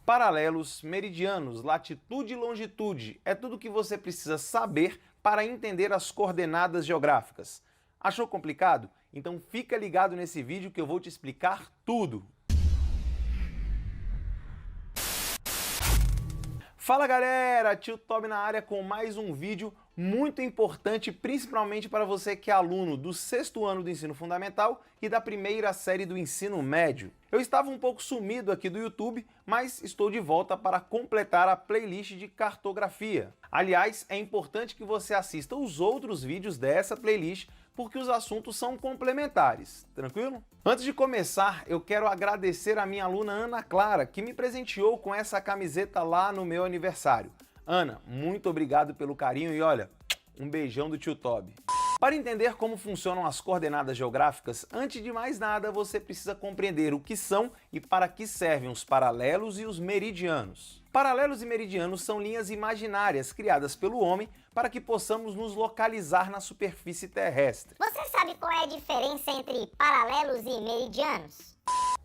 Paralelos, meridianos, latitude e longitude é tudo o que você precisa saber para entender as coordenadas geográficas. Achou complicado? Então fica ligado nesse vídeo que eu vou te explicar tudo. Fala galera, Tio Toby na área com mais um vídeo muito importante, principalmente para você que é aluno do 6º ano do ensino fundamental e da primeira série do ensino médio. Eu estava um pouco sumido aqui do YouTube, mas estou de volta para completar a playlist de cartografia. Aliás, é importante que você assista os outros vídeos dessa playlist, porque os assuntos são complementares, tranquilo? Antes de começar, eu quero agradecer a minha aluna Ana Clara, que me presenteou com essa camiseta lá no meu aniversário. Ana, muito obrigado pelo carinho e olha, um beijão do Tio Toby. Para entender como funcionam as coordenadas geográficas, antes de mais nada você precisa compreender o que são e para que servem os paralelos e os meridianos. Paralelos e meridianos são linhas imaginárias criadas pelo homem para que possamos nos localizar na superfície terrestre. Você sabe qual é a diferença entre paralelos e meridianos?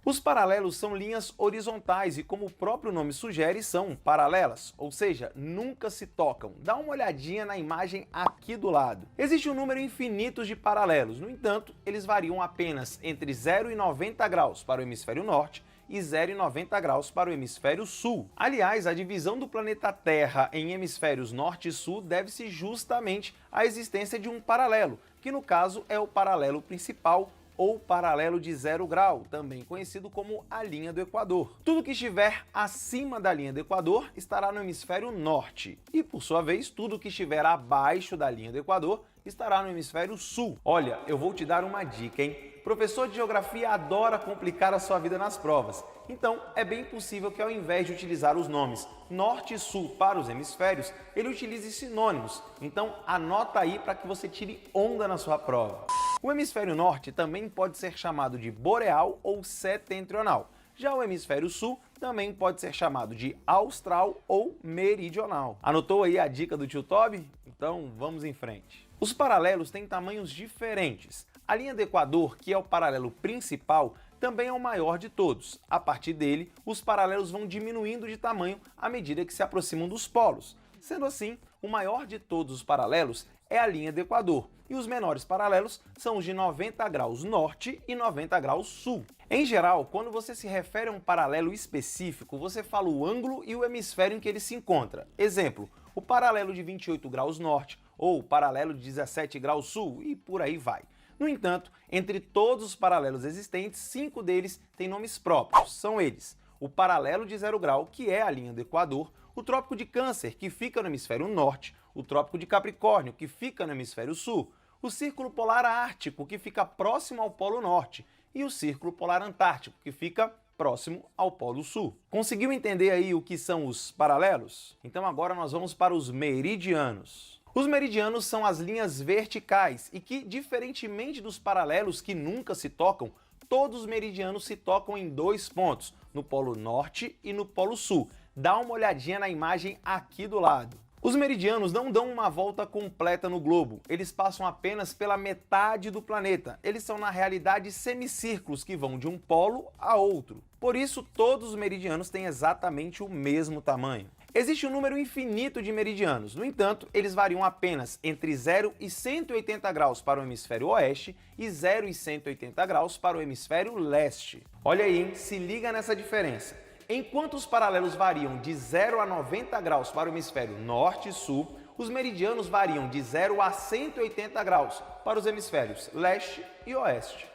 Os paralelos são linhas horizontais e, como o próprio nome sugere, são paralelas, ou seja, nunca se tocam. Dá uma olhadinha na imagem aqui do lado. Existe um número infinito de paralelos, no entanto, eles variam apenas entre 0 e 90 graus para o hemisfério norte e 0 e 90 graus para o hemisfério sul. Aliás, a divisão do planeta Terra em hemisférios norte e sul deve-se justamente à existência de um paralelo, que no caso é o paralelo principal, ou paralelo de 0 grau, também conhecido como a linha do Equador. Tudo que estiver acima da linha do Equador estará no hemisfério norte, e por sua vez, tudo que estiver abaixo da linha do Equador estará no hemisfério sul. Olha, eu vou te dar uma dica, hein? Professor de geografia adora complicar a sua vida nas provas, então é bem possível que ao invés de utilizar os nomes norte e sul para os hemisférios, ele utilize sinônimos, então anota aí para que você tire onda na sua prova. O hemisfério norte também pode ser chamado de boreal ou setentrional. Já o hemisfério sul também pode ser chamado de austral ou meridional. Anotou aí a dica do Tio Toby? Então vamos em frente. Os paralelos têm tamanhos diferentes. A linha do Equador, que é o paralelo principal, também é o maior de todos. A partir dele, os paralelos vão diminuindo de tamanho à medida que se aproximam dos polos. Sendo assim, o maior de todos os paralelos é a linha do Equador, e os menores paralelos são os de 90 graus norte e 90 graus sul. Em geral, quando você se refere a um paralelo específico, você fala o ângulo e o hemisfério em que ele se encontra. Exemplo, o paralelo de 28 graus norte ou o paralelo de 17 graus sul e por aí vai. No entanto, entre todos os paralelos existentes, 5 deles têm nomes próprios. São eles: o paralelo de 0 grau, que é a linha do Equador, o Trópico de Câncer, que fica no hemisfério norte, o Trópico de Capricórnio, que fica no hemisfério sul, o Círculo Polar Ártico, que fica próximo ao Polo Norte, e o Círculo Polar Antártico, que fica próximo ao Polo Sul. Conseguiu entender aí o que são os paralelos? Então agora nós vamos para os meridianos. Os meridianos são as linhas verticais e que, diferentemente dos paralelos que nunca se tocam, todos os meridianos se tocam em 2 pontos, no Polo Norte e no Polo Sul. Dá uma olhadinha na imagem aqui do lado. Os meridianos não dão uma volta completa no globo, eles passam apenas pela metade do planeta. Eles são, na realidade, semicírculos que vão de um polo a outro. Por isso, todos os meridianos têm exatamente o mesmo tamanho. Existe um número infinito de meridianos, no entanto, eles variam apenas entre 0 e 180 graus para o hemisfério oeste e 0 e 180 graus para o hemisfério leste. Olha aí, hein? Se liga nessa diferença. Enquanto os paralelos variam de 0 a 90 graus para o hemisfério norte e sul, os meridianos variam de 0 a 180 graus para os hemisférios leste e oeste.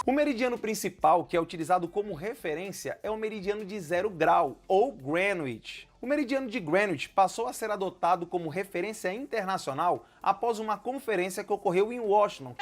O meridiano principal, que é utilizado como referência, é o meridiano de 0 grau, ou Greenwich. O meridiano de Greenwich passou a ser adotado como referência internacional após uma conferência que ocorreu em Washington,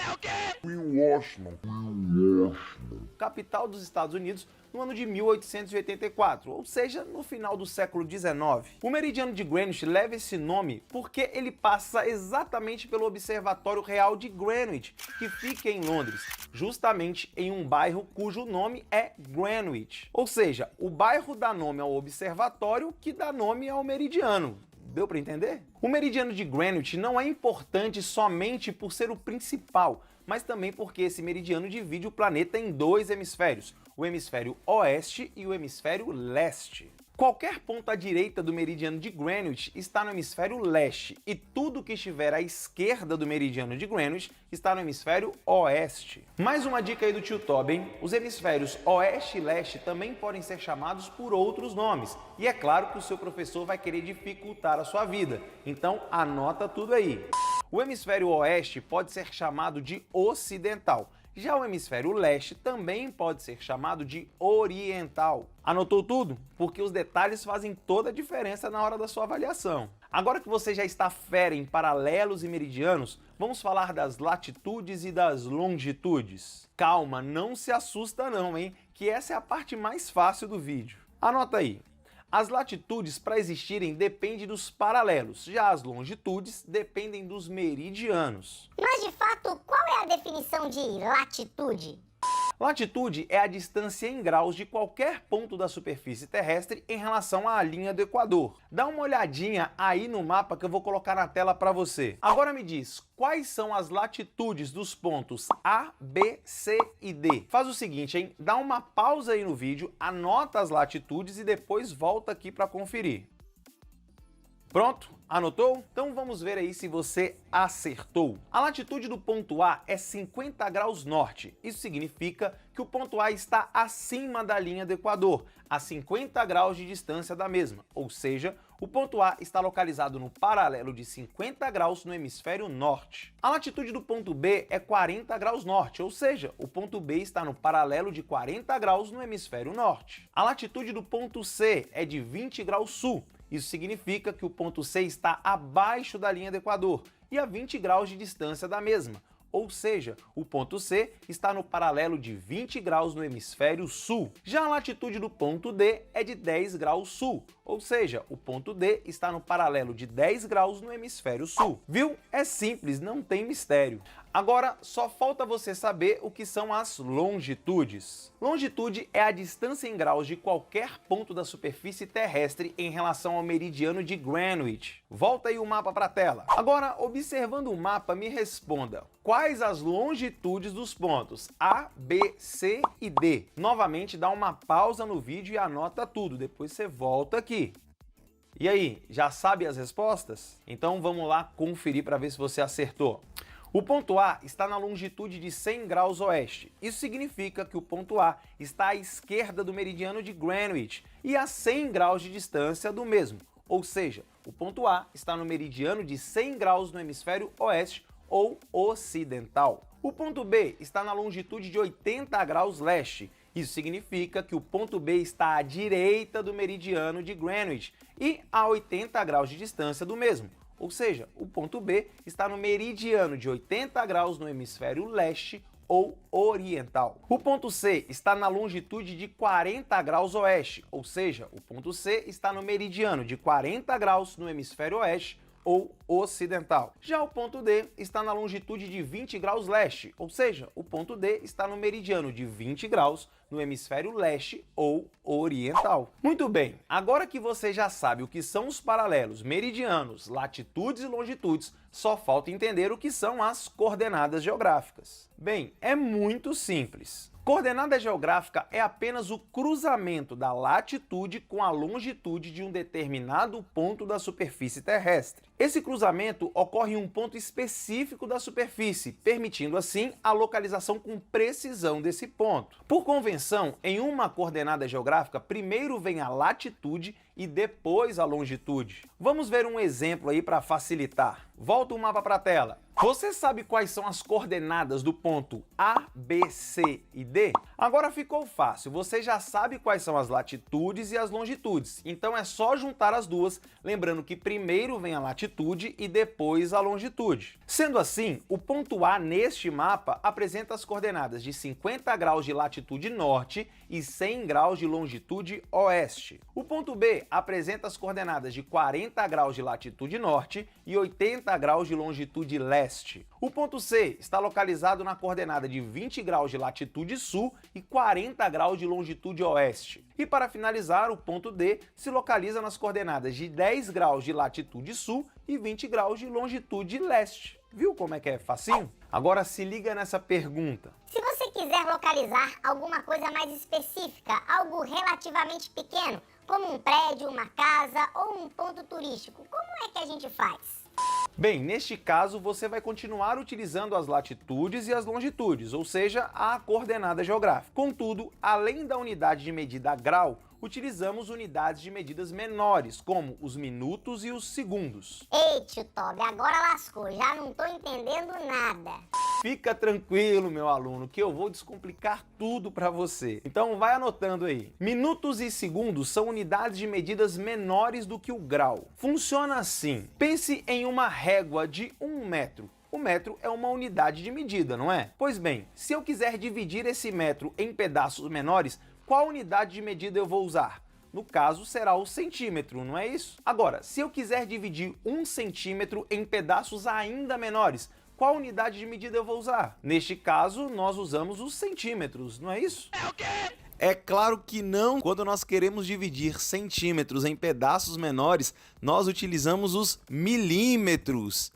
capital dos Estados Unidos, no ano de 1884, ou seja, no final do século XIX. O meridiano de Greenwich leva esse nome porque ele passa exatamente pelo Observatório Real de Greenwich, que fica em Londres, justamente em um bairro cujo nome é Greenwich. Ou seja, o bairro dá nome ao observatório, que dá nome ao meridiano. Deu para entender? O meridiano de Greenwich não é importante somente por ser o principal, mas também porque esse meridiano divide o planeta em 2 hemisférios, o hemisfério oeste e o hemisfério leste. Qualquer ponto à direita do meridiano de Greenwich está no hemisfério leste e tudo que estiver à esquerda do meridiano de Greenwich está no hemisfério oeste. Mais uma dica aí do tio Toby, hein? Os hemisférios oeste e leste também podem ser chamados por outros nomes. E é claro que o seu professor vai querer dificultar a sua vida, então anota tudo aí. O hemisfério oeste pode ser chamado de ocidental. Já o hemisfério leste também pode ser chamado de oriental. Anotou tudo? Porque os detalhes fazem toda a diferença na hora da sua avaliação. Agora que você já está fera em paralelos e meridianos, vamos falar das latitudes e das longitudes. Calma, não se assusta não, hein? Que essa é a parte mais fácil do vídeo. Anota aí. As latitudes, para existirem, dependem dos paralelos, já as longitudes dependem dos meridianos. Mas de fato, qual é a definição de latitude? Latitude é a distância em graus de qualquer ponto da superfície terrestre em relação à linha do Equador. Dá uma olhadinha aí no mapa que eu vou colocar na tela para você. Agora me diz, quais são as latitudes dos pontos A, B, C e D? Faz o seguinte, hein? Dá uma pausa aí no vídeo, anota as latitudes e depois volta aqui para conferir. Pronto? Anotou? Então vamos ver aí se você acertou. A latitude do ponto A é 50 graus norte. Isso significa que o ponto A está acima da linha do Equador, a 50 graus de distância da mesma. Ou seja, o ponto A está localizado no paralelo de 50 graus no hemisfério norte. A latitude do ponto B é 40 graus norte, ou seja, o ponto B está no paralelo de 40 graus no hemisfério norte. A latitude do ponto C é de 20 graus sul. Isso significa que o ponto C está abaixo da linha do Equador e a 20 graus de distância da mesma. Ou seja, o ponto C está no paralelo de 20 graus no hemisfério sul. Já a latitude do ponto D é de 10 graus sul, ou seja, o ponto D está no paralelo de 10 graus no hemisfério sul. Viu? É simples, não tem mistério. Agora, só falta você saber o que são as longitudes. Longitude é a distância em graus de qualquer ponto da superfície terrestre em relação ao meridiano de Greenwich. Volta aí o mapa para a tela. Agora, observando o mapa, me responda. Quais as longitudes dos pontos A, B, C e D? Novamente, dá uma pausa no vídeo e anota tudo. Depois você volta aqui. E aí, já sabe as respostas? Então vamos lá conferir para ver se você acertou. O ponto A está na longitude de 100 graus oeste. Isso significa que o ponto A está à esquerda do meridiano de Greenwich e a 100 graus de distância do mesmo. Ou seja, o ponto A está no meridiano de 100 graus no hemisfério oeste ou ocidental. O ponto B está na longitude de 80 graus leste. Isso significa que o ponto B está à direita do meridiano de Greenwich e a 80 graus de distância do mesmo. Ou seja, o ponto B está no meridiano de 80 graus no hemisfério leste ou oriental. O ponto C está na longitude de 40 graus oeste, ou seja, o ponto C está no meridiano de 40 graus no hemisfério oeste ou ocidental. Já o ponto D está na longitude de 20 graus leste, ou seja, o ponto D está no meridiano de 20 graus no hemisfério leste ou oriental. Muito bem, agora que você já sabe o que são os paralelos, meridianos, latitudes e longitudes, só falta entender o que são as coordenadas geográficas. Bem, é muito simples. Coordenada geográfica é apenas o cruzamento da latitude com a longitude de um determinado ponto da superfície terrestre. Esse cruzamento ocorre em um ponto específico da superfície, permitindo assim a localização com precisão desse ponto. Por convenção, em uma coordenada geográfica, primeiro vem a latitude e depois a longitude. Vamos ver um exemplo aí para facilitar. Volta o mapa para a tela. Você sabe quais são as coordenadas do ponto A, B, C e D? Agora ficou fácil, você já sabe quais são as latitudes e as longitudes, então é só juntar as duas, lembrando que primeiro vem a latitude e depois a longitude. Sendo assim, o ponto A neste mapa apresenta as coordenadas de 50 graus de latitude norte e 100 graus de longitude oeste. O ponto B apresenta as coordenadas de 40 graus de latitude norte e 80 graus de longitude leste. O ponto C está localizado na coordenada de 20 graus de latitude sul e 40 graus de longitude oeste. E para finalizar, o ponto D se localiza nas coordenadas de 10 graus de latitude sul e 20 graus de longitude leste. Viu como é que é facinho? Agora se liga nessa pergunta. Se você quiser localizar alguma coisa mais específica, algo relativamente pequeno, como um prédio, uma casa ou um ponto turístico. Como é que a gente faz? Bem, neste caso você vai continuar utilizando as latitudes e as longitudes, ou seja, a coordenada geográfica. Contudo, além da unidade de medida grau, utilizamos unidades de medidas menores, como os minutos e os segundos. Ei, tio Tobi, agora lascou, já não tô entendendo nada. Fica tranquilo, meu aluno, que eu vou descomplicar tudo para você. Então vai anotando aí. Minutos e segundos são unidades de medidas menores do que o grau. Funciona assim. Pense em uma régua de 1 metro. O metro é uma unidade de medida, não é? Pois bem, se eu quiser dividir esse metro em pedaços menores, qual unidade de medida eu vou usar? No caso, será o centímetro, não é isso? Agora, se eu quiser dividir 1 centímetro em pedaços ainda menores, qual unidade de medida eu vou usar? Neste caso, nós usamos os centímetros, não é isso? É o quê? É claro que não. Quando nós queremos dividir centímetros em pedaços menores, nós utilizamos os milímetros.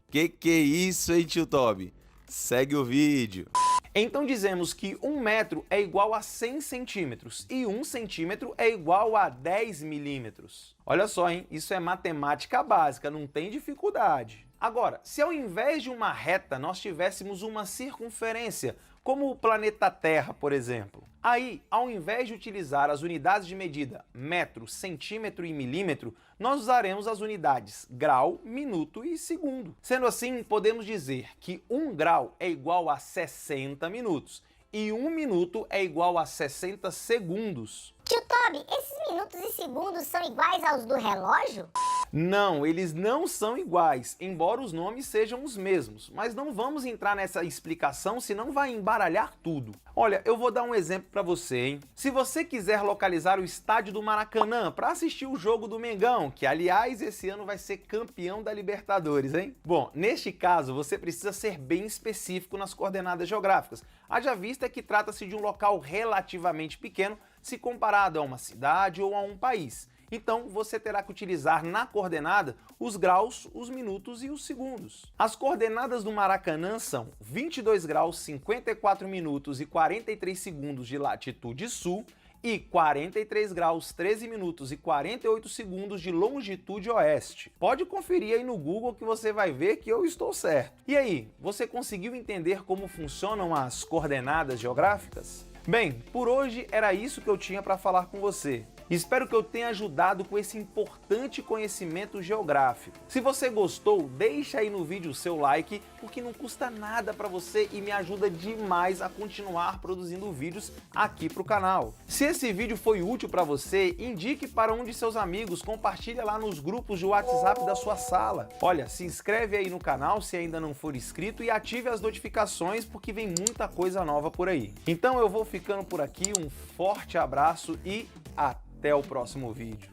Que é isso, hein, tio Tobi? Segue o vídeo. Então dizemos que 1 metro é igual a 100 centímetros e 1 centímetro é igual a 10 milímetros. Olha só, hein? Isso é matemática básica, não tem dificuldade. Agora, se ao invés de uma reta nós tivéssemos uma circunferência, como o planeta Terra, por exemplo, aí, ao invés de utilizar as unidades de medida metro, centímetro e milímetro, nós usaremos as unidades grau, minuto e segundo. Sendo assim, podemos dizer que 1 grau é igual a 60 minutos e 1 minuto é igual a 60 segundos. Tio Tobi, esses minutos e segundos são iguais aos do relógio? Não, eles não são iguais, embora os nomes sejam os mesmos, mas não vamos entrar nessa explicação, senão vai embaralhar tudo. Olha, eu vou dar um exemplo para você, hein? Se você quiser localizar o estádio do Maracanã para assistir o jogo do Mengão, que aliás esse ano vai ser campeão da Libertadores, hein? Bom, neste caso você precisa ser bem específico nas coordenadas geográficas, haja vista que trata-se de um local relativamente pequeno se comparado a uma cidade ou a um país. Então você terá que utilizar na coordenada os graus, os minutos e os segundos. As coordenadas do Maracanã são 22 graus, 54 minutos e 43 segundos de latitude sul e 43 graus, 13 minutos e 48 segundos de longitude oeste. Pode conferir aí no Google que você vai ver que eu estou certo. E aí, você conseguiu entender como funcionam as coordenadas geográficas? Bem, por hoje era isso que eu tinha para falar com você. Espero que eu tenha ajudado com esse importante conhecimento geográfico. Se você gostou, deixa aí no vídeo o seu like, porque não custa nada para você e me ajuda demais a continuar produzindo vídeos aqui para o canal. Se esse vídeo foi útil para você, indique para um de seus amigos, compartilha lá nos grupos de WhatsApp da sua sala. Olha, se inscreve aí no canal se ainda não for inscrito e ative as notificações porque vem muita coisa nova por aí. Então eu vou ficando por aqui, um forte abraço e até o próximo vídeo.